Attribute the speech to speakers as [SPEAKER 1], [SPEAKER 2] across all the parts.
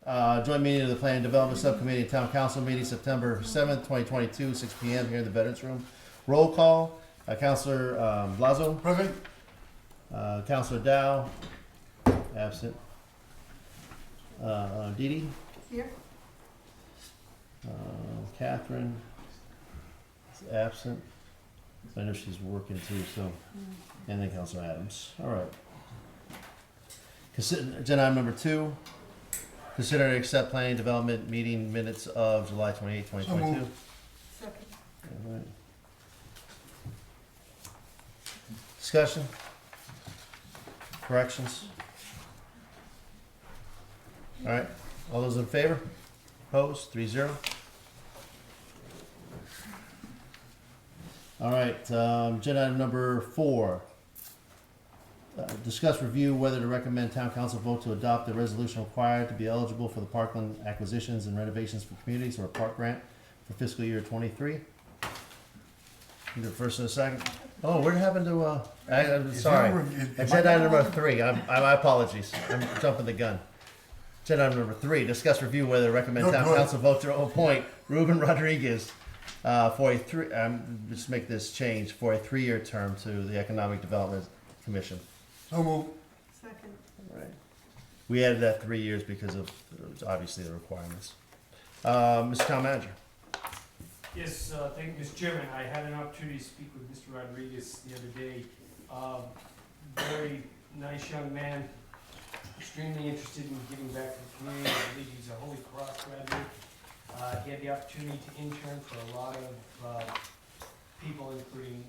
[SPEAKER 1] Joint meeting of the Planning and Development Subcommittee and Town Council meeting September 7th, 2022, 6 p.m. here in the Veterans Room. Roll call, Councilor Blazo.
[SPEAKER 2] Present.
[SPEAKER 1] Councilor Dow, absent. Dee Dee.
[SPEAKER 3] Here.
[SPEAKER 1] Catherine is absent. I know she's working too, so. And then Councilor Adams. All right. Agenda item number 2. Consider and accept planning development meeting minutes of July 28, 2022.
[SPEAKER 3] Second.
[SPEAKER 1] All right. Discussion? Corrections? All right. All those in favor? Opposed? 3-0. All right. Agenda item number 4. Discuss review whether to recommend town council vote to adopt the resolution required to be eligible for the parkland acquisitions and renovations for communities or a park grant for fiscal year 23. Need a first and a second. Oh, what happened to, I'm sorry. Agenda item number 3. My apologies. I'm jumping the gun. Agenda item number 3. Discuss review whether to recommend town council vote to appoint Ruben Rodriguez for a just make this change for a 3-year term to the Economic Development Commission.
[SPEAKER 2] So moved.
[SPEAKER 3] Second.
[SPEAKER 1] Right. We added that 3 years because of obviously the requirements. Mr. Town Manager.
[SPEAKER 4] Yes, thank you, Mr. Chairman. I had an opportunity to speak with Mr. Rodriguez the other day. Very nice young man, extremely interested in giving back to the community. I believe he's a Holy Cross graduate. He had the opportunity to intern for a lot of people, including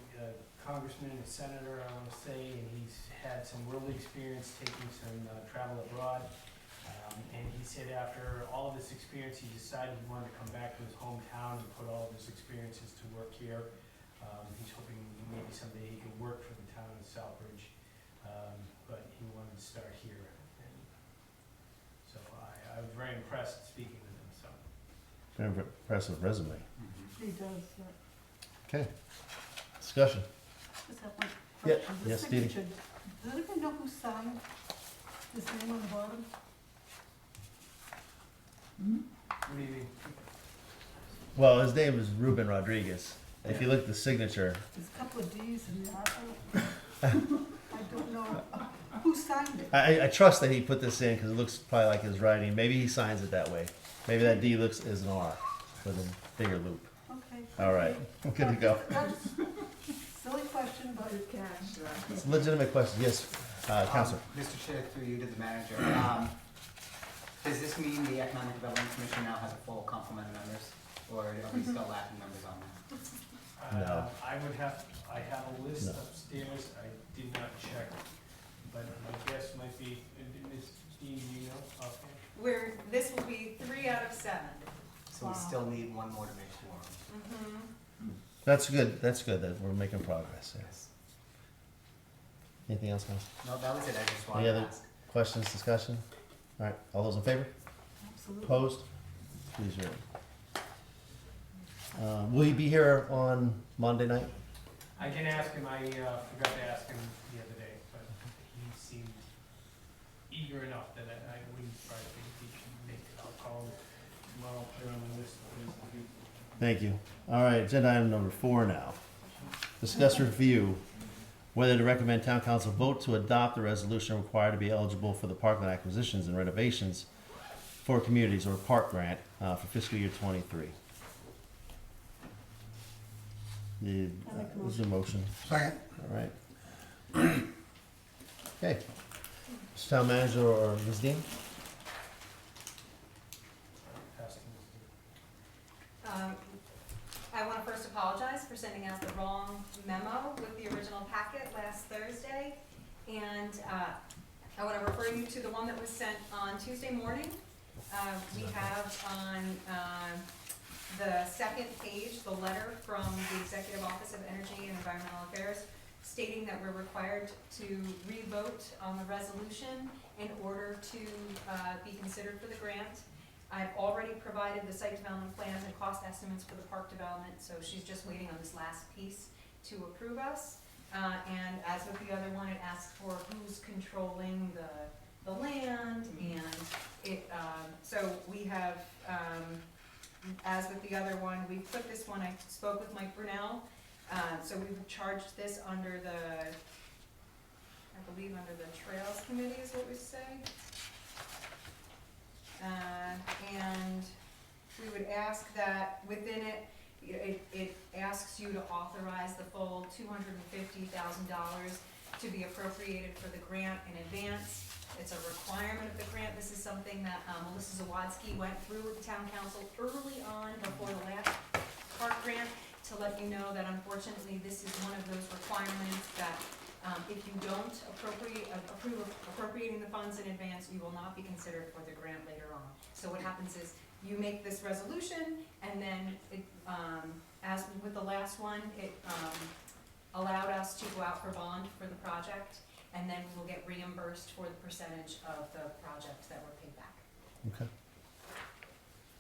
[SPEAKER 4] congressman and senator, I want to say, and he's had some world experience taking some travel abroad. And he said after all of this experience, he decided he wanted to come back to his hometown and put all of his experiences to work here. He's hoping maybe someday he can work for the town of Southbridge, but he wanted to start here. And so I was very impressed speaking with him. So
[SPEAKER 1] Very impressive resume.
[SPEAKER 3] He does.
[SPEAKER 1] Okay. Discussion.
[SPEAKER 3] Just have one
[SPEAKER 1] Yeah.
[SPEAKER 3] question. The
[SPEAKER 1] Yes, Dee Dee.
[SPEAKER 3] signature. Does anybody know who signed his name on the bottom?
[SPEAKER 4] what do you mean?
[SPEAKER 1] Well, his name is Ruben Rodriguez. If you look at the signature,
[SPEAKER 3] There's a couple of D's in there. I don't know who signed it.
[SPEAKER 1] I trust that he put this in because it looks probably like his writing. Maybe he signs it that way. Maybe that D looks as an R with a bigger loop.
[SPEAKER 3] Okay.
[SPEAKER 1] All right. Good to go.
[SPEAKER 3] That's silly question, but it can.
[SPEAKER 1] It's a legitimate question. Yes, Councilor.
[SPEAKER 5] Mr. Chair, through you to the manager, does this mean the Economic Development Commission now has a full complement of members, or are we still lacking members on that?
[SPEAKER 1] No.
[SPEAKER 4] I have a list
[SPEAKER 1] No.
[SPEAKER 4] upstairs. I did not check, but my guess might be, Ms. Dean, do you know? Okay.
[SPEAKER 6] This will be 3 out of 7.
[SPEAKER 5] So we still need one more to make quorum.
[SPEAKER 6] Mm-hmm.
[SPEAKER 1] That's good. That's good that we're making progress. Yes. Anything else, Councilor?
[SPEAKER 5] No, that was it, I just
[SPEAKER 1] Any
[SPEAKER 5] wanted to
[SPEAKER 1] other
[SPEAKER 5] ask.
[SPEAKER 1] questions, discussion? All right. All those in favor?
[SPEAKER 3] Absolutely.
[SPEAKER 1] Opposed? 3-0. Will he be here on Monday night?
[SPEAKER 4] I can ask him. I forgot to ask him the other day, but he seemed eager enough that I wouldn't probably think he should make it. I'll call him tomorrow, put it on the list of things to do.
[SPEAKER 1] Thank you. All right, agenda item number 4 now. Discuss review whether to recommend town council vote to adopt the resolution required to be eligible for the parkland acquisitions and renovations for communities or park grant for fiscal year 23. This is a motion.
[SPEAKER 2] Second.
[SPEAKER 1] All right. Okay. Mr. Town Manager or Ms. Dean?
[SPEAKER 4] Pass to Ms. Dean.
[SPEAKER 6] I want to first apologize for sending out the wrong memo with the original packet last Thursday. And I want to refer you to the one that was sent on Tuesday morning. We have on the second page the letter from the Executive Office of Energy and Environmental Affairs stating that we're required to re-vote on the resolution in order to be considered for the grant. I've already provided the site development plans and cost estimates for the park development, so she's just waiting on this last piece to approve us. And as with the other one, it asks for who's controlling the the land, and it, so we have, as with the other one, we put this one, I spoke with Mike Brunel, so we've charged this under the, I believe under the Trails Committee is what we say. And we would ask that within it, it asks you to authorize the full $250,000 to be appropriated for the grant in advance. It's a requirement of the grant. This is something that Melissa Zawadski went through with the town council early on before the last park grant to let you know that unfortunately this is one of those requirements that if you don't approve of appropriating the funds in advance, you will not be considered for the grant later on. So what happens is you make this resolution, and then it, as with the last one, it allowed us to go out for bond for the project, and then we'll get reimbursed for the percentage of the project that we're paid back.
[SPEAKER 1] Okay.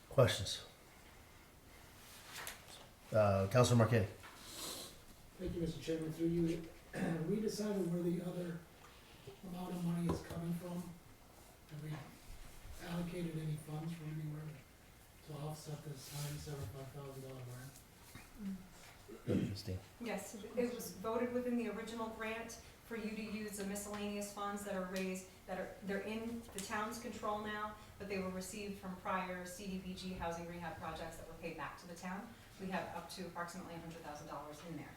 [SPEAKER 1] Questions? Councilor Marquetti.
[SPEAKER 2] Thank you, Mr. Chairman, through you. We decided where the other amount of money is coming from. Have we allocated any funds from anywhere to offset this $175,000 grant?
[SPEAKER 1] Christine.
[SPEAKER 6] Yes, it was voted within the original grant for you to use the miscellaneous funds that are raised, they're in the town's control now, but they were received from prior CDBG housing rehab projects that were paid back to the town. We have up to approximately $100,000 in there.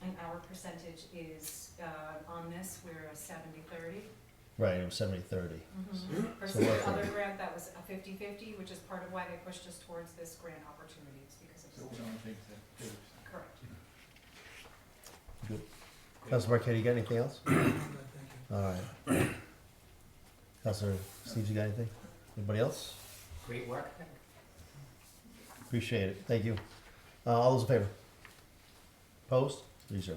[SPEAKER 6] And our percentage is, on this, we're a 70-30.
[SPEAKER 1] Right, it was 70-30.
[SPEAKER 6] Versus
[SPEAKER 1] So what
[SPEAKER 6] the
[SPEAKER 1] for-
[SPEAKER 6] other grant that was a 50-50, which is part of why they pushed us towards this grant opportunity, is because of. Correct.
[SPEAKER 1] Good. Councilor Marquetti, you got anything else?
[SPEAKER 2] Thank you.
[SPEAKER 1] All right. Councilor Steve, you got anything? Anybody else?
[SPEAKER 5] Great work.
[SPEAKER 1] Appreciate it. Thank you. All those in favor? Opposed? 3-0.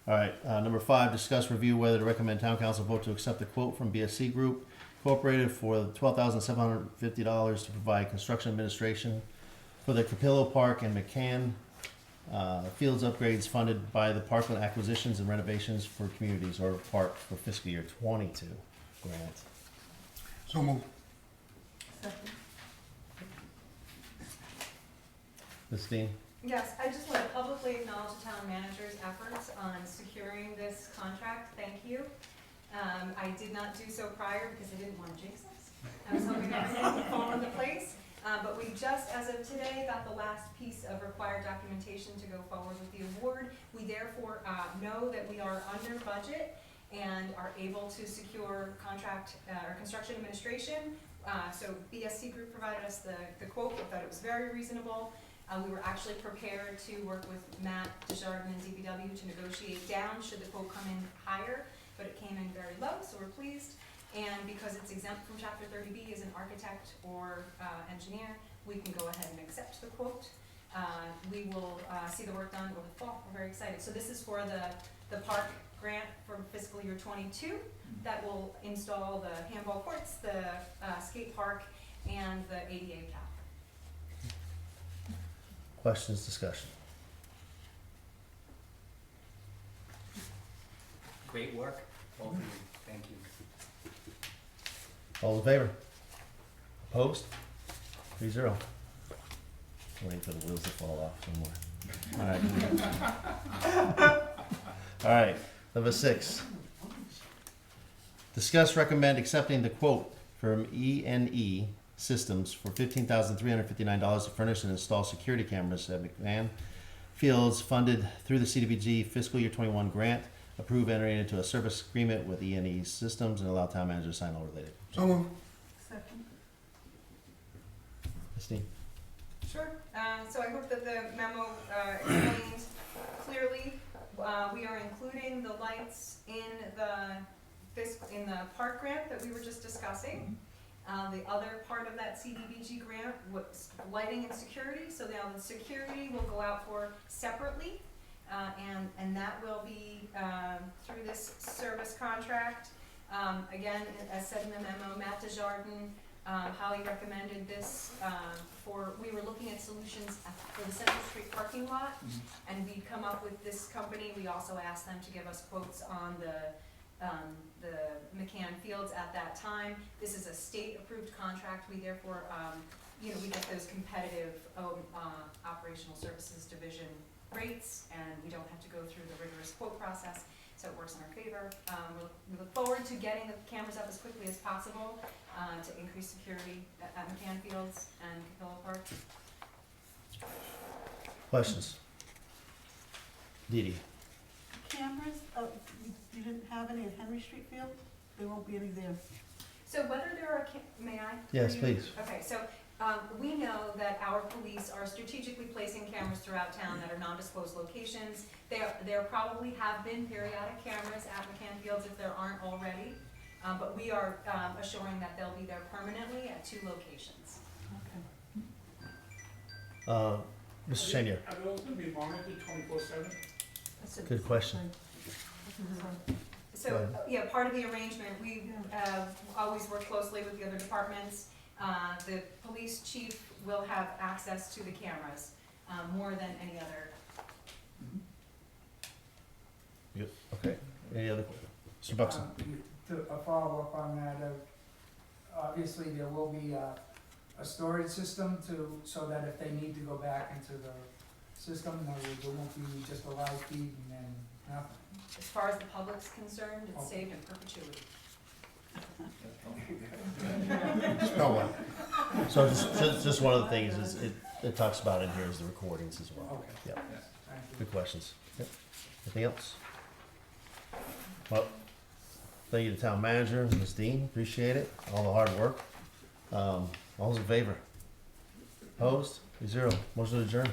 [SPEAKER 1] All right, number 5, discuss review whether to recommend town council vote to accept the quote from BSC Group Incorporated for $12,750 to provide construction administration for the Capillo Park and McCann Fields upgrades funded by the Parkland Acquisitions and Renovations for Communities, or PARC, for fiscal year 22 grant.
[SPEAKER 7] So moved.
[SPEAKER 3] Second.
[SPEAKER 1] Christine?
[SPEAKER 6] Yes, I just want to publicly acknowledge the town manager's efforts on securing this contract. Thank you. I did not do so prior because I didn't want to jinx us. I was hoping everything would fall into place. But we just, as of today, got the last piece of required documentation to go forward with the award. We therefore know that we are under budget and are able to secure contract or construction administration. So BSC Group provided us the quote. We thought it was very reasonable. We were actually prepared to work with Matt Desjardins and DPW to negotiate down should the quote come in higher, but it came in very low, so we're pleased. And because it's exempt from Chapter 30B as an architect or engineer, we can go ahead and accept the quote. We will see the work done over the fall. We're very excited. So this is for the park grant for fiscal year 22 that will install the handball courts, the skate park, and the ADA path.
[SPEAKER 1] Questions, discussion?
[SPEAKER 5] Great work, both of you. Thank you.
[SPEAKER 1] All in favor? Opposed? 3-0. Waiting for the wheels to fall off somewhere. All right, number 6. Discuss, recommend accepting the quote from E&E Systems for $15,359 to furnish and install security cameras at McMahon Fields, funded through the CDBG fiscal year 21 grant. Approve entering into a service agreement with E&E Systems and allow town manager to sign all related.
[SPEAKER 7] So moved.
[SPEAKER 3] Second.
[SPEAKER 1] Christine?
[SPEAKER 6] Sure. So I hope that the memo explains clearly. We are including the lights in the park grant that we were just discussing. The other part of that CDBG grant was lighting and security. So now the security will go out for separately, and that will be through this service contract. Again, as said in the memo, Matt Desjardins Holly recommended this, we were looking at solutions for the Central Street parking lot, and we'd come up with this company. We also asked them to give us quotes on the McCann Fields at that time. This is a state-approved contract. We therefore, we get those competitive, operational services division rates, and we don't have to go through the rigorous quote process, so it works in our favor. We look forward to getting the cameras up as quickly as possible, to increase security at McCann Fields and Capella Park.
[SPEAKER 1] Questions? Dee Dee?
[SPEAKER 3] Cameras, you didn't have any at Henry Street Field? There won't be any there.
[SPEAKER 6] So whether there are, may I?
[SPEAKER 1] Yes, please.
[SPEAKER 6] Okay, so, we know that our police are strategically placing cameras throughout town that are non-disclosed locations. There probably have been periodic cameras at McCann Fields if there aren't already, but we are, assuring that they'll be there permanently at 2 locations.
[SPEAKER 3] Okay.
[SPEAKER 1] Mr. Chenier?
[SPEAKER 8] Are those gonna be monitored 24/7?
[SPEAKER 1] Good question.
[SPEAKER 6] So, yeah, part of the arrangement, we always work closely with the other departments. The police chief will have access to the cameras, more than any other.
[SPEAKER 1] Yep, okay. Any other, Mr. Buxton?
[SPEAKER 9] A follow-up on that, obviously there will be a storage system so that if they need to go back into the system, there won't be just a live feed and then nothing.
[SPEAKER 6] As far as the public's concerned, it's saved in perpetuity.
[SPEAKER 1] Spell one. So just one of the things is, it talks about in here is the recordings as well.
[SPEAKER 9] Okay.
[SPEAKER 1] Yep.
[SPEAKER 9] Yes, thank you.
[SPEAKER 1] Good questions. Yep. Anything else? Well, thank you to town manager, Ms. Dean, appreciate it, all the hard work. All those in favor? Opposed? 0. Motion to adjourn.